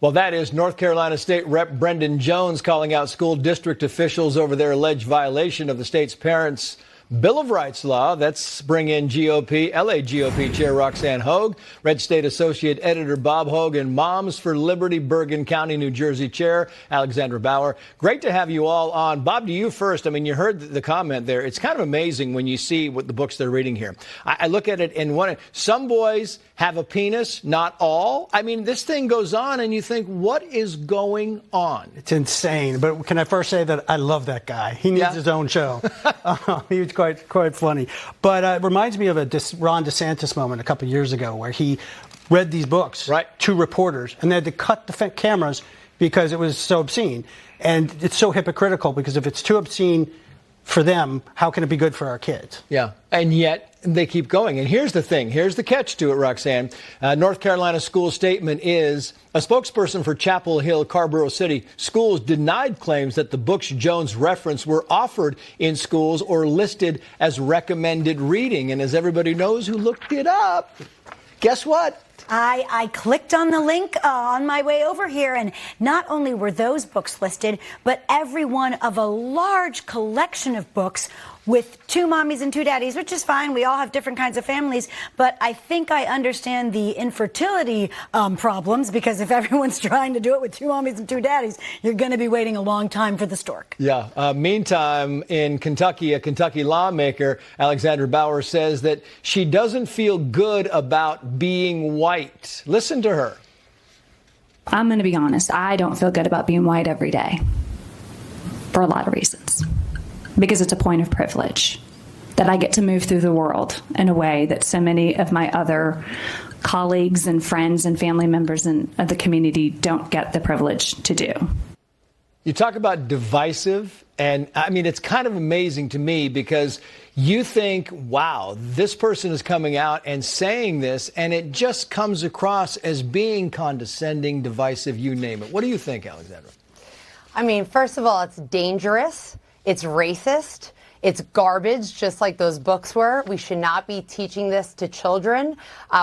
Well, that is North Carolina State Rep. Brendan Jones calling out school district officials over their alleged violation of the state's Parents' Bill of Rights law. Let's bring in LA GOP Chair Roxanne Hoge, RedState Associate Editor Bob Hoge, and Moms for Liberty Bergen County, New Jersey Chair Alexandra Brougher. Great to have you all on. Bob, to you first. I mean, you heard the comment there. It's kind of amazing when you see what the books they're reading here. I look at it and some boys have a penis, not all. I mean, this thing goes on and you think, what is going on? It's insane. But can I first say that I love that guy. He needs his own show. He was quite funny. But it reminds me of a Ron DeSantis moment a couple of years ago where he read these books to reporters and they had to cut the cameras because it was so obscene. And it's so hypocritical because if it's too obscene for them, how can it be good for our kids? Yeah. And yet they keep going. And here's the thing. Here's the catch to it, Roxanne. North Carolina school statement is a spokesperson for Chapel Hill, Carborough City schools denied claims that the books Jones referenced were offered in schools or listed as recommended reading. And as everybody knows who looked it up, guess what? I clicked on the link on my way over here, and not only were those books listed, but every one of a large collection of books with two mommies and two daddies, which is fine. We all have different kinds of families. But I think I understand the infertility problems, because if everyone's trying to do it with two mommies and two daddies, you're going to be waiting a long time for the stork. Yeah. Meantime, in Kentucky, a Kentucky lawmaker, Alexandra Brougher, says that she doesn't feel good about being white. Listen to her. I'm going to be honest. I don't feel good about being white every day for a lot of reasons. Because it's a point of privilege that I get to move through the world in a way that so many of my other colleagues and friends and family members of the community don't get the privilege to do. You talk about divisive, and I mean, it's kind of amazing to me because you think, wow, this person is coming out and saying this, and it just comes across as being condescending, divisive, you name it. What do you think, Alexandra? I mean, first of all, it's dangerous. It's racist. It's garbage, just like those books were. We should not be teaching this to children.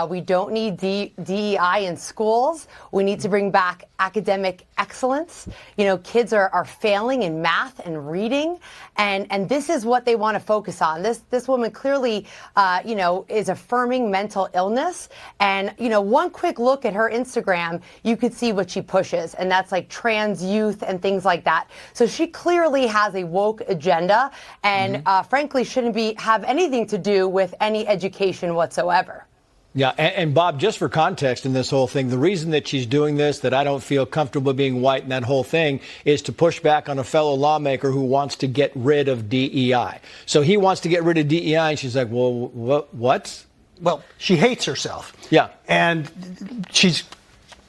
We don't need DEI in schools. We need to bring back academic excellence. You know, kids are failing in math and reading, and this is what they want to focus on. This woman clearly, is affirming mental illness. And, one quick look at her Instagram, you could see what she pushes, and that's like trans youth and things like that. So she clearly has a woke agenda, and frankly, shouldn't have anything to do with any education whatsoever. Yeah, and Bob, just for context in this whole thing, the reason that she's doing this, that I don't feel comfortable being white and that whole thing, is to push back on a fellow lawmaker who wants to get rid of DEI. So he wants to get rid of DEI, and she's like, well, what? Well, she hates herself. Yeah. And she's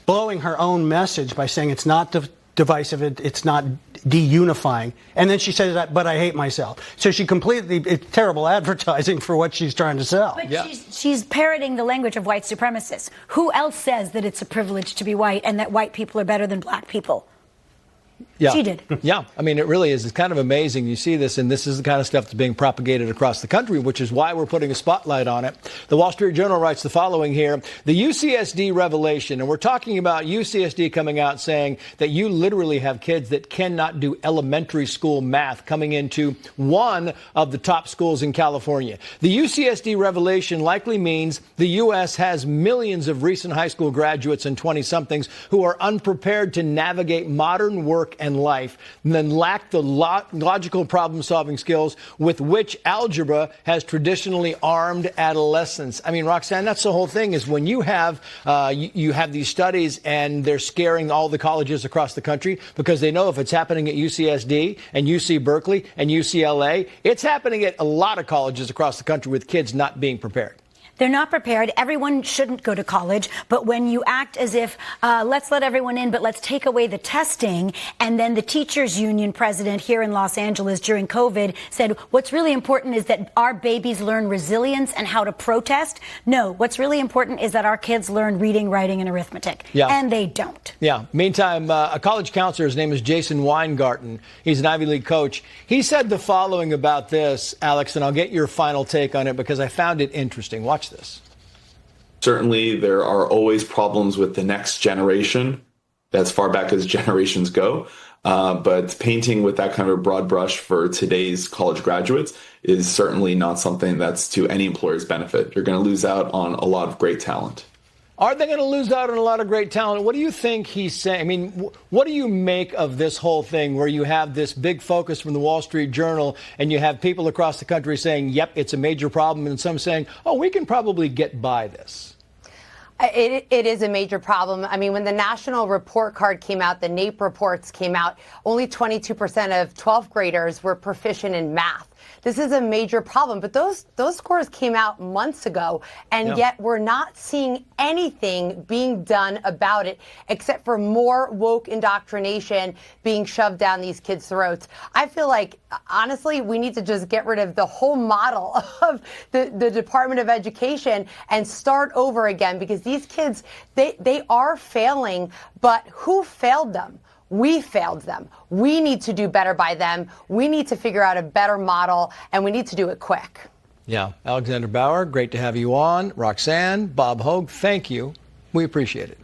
blowing her own message by saying it's not divisive, it's not deunifying. And then she says that, but I hate myself. So she it's terrible advertising for what she's trying to sell. But she's parroting the language of white supremacists. Who else says that it's a privilege to be white and that white people are better than black people? Yeah. She did. Yeah. I mean, it really is. It's kind of amazing. You see this, and this is the kind of stuff that's being propagated across the country, which is why we're putting a spotlight on it. The Wall Street Journal writes the following here. The UCSD revelation, and we're talking about UCSD coming out saying that you literally have kids that cannot do elementary school math coming into one of the top schools in California. The UCSD revelation likely means the U.S. has millions of recent high school graduates and 20-somethings who are unprepared to navigate modern work and life, and then lack the logical problem-solving skills with which algebra has traditionally armed adolescents. I mean, Roxanne, that's the whole thing, is when you have you have these studies and they're scaring all the colleges across the country because they know if it's happening at UCSD and UC Berkeley and UCLA, it's happening at a lot of colleges across the country with kids not being prepared. They're not prepared. Everyone shouldn't go to college. But when you act as if, let's let everyone in, but let's take away the testing. And then the teachers union president here in Los Angeles during COVID said, what's really important is that our babies learn resilience and how to protest. No, what's really important is that our kids learn reading, writing, and arithmetic. Yeah. And they don't. Yeah. Meantime, a college counselor, his name is Jason Weingarten. He's an Ivy League coach. He said the following about this, Alex, and I'll get your final take on it because I found it interesting. Watch this. Certainly, there are always problems with the next generation. as far back as generations go. But painting with that kind of a broad brush for today's college graduates is certainly not something that's to any employer's benefit. You're going to lose out on a lot of great talent. Are they going to lose out on a lot of great talent? What do you think he's saying? I mean, what do you make of this whole thing where you have this big focus from the Wall Street Journal and you have people across the country saying, yep, it's a major problem, and some saying, oh, we can probably get by this? It is a major problem. I mean, when the national report card came out, the NAEP reports came out, only 22% of 12th graders were proficient in math. This is a major problem. But those scores came out months ago, and yet we're not seeing anything being done about it except for more woke indoctrination being shoved down these kids' throats. I feel like, honestly, we need to just get rid of the whole model of the Department of Education and start over again, because these kids, they are failing, but who failed them? We failed them. We need to do better by them. We need to figure out a better model, and we need to do it quick. Yeah. Alexandra Brougher, great to have you on. Roxanne, Bob Hoge, thank you. We appreciate it.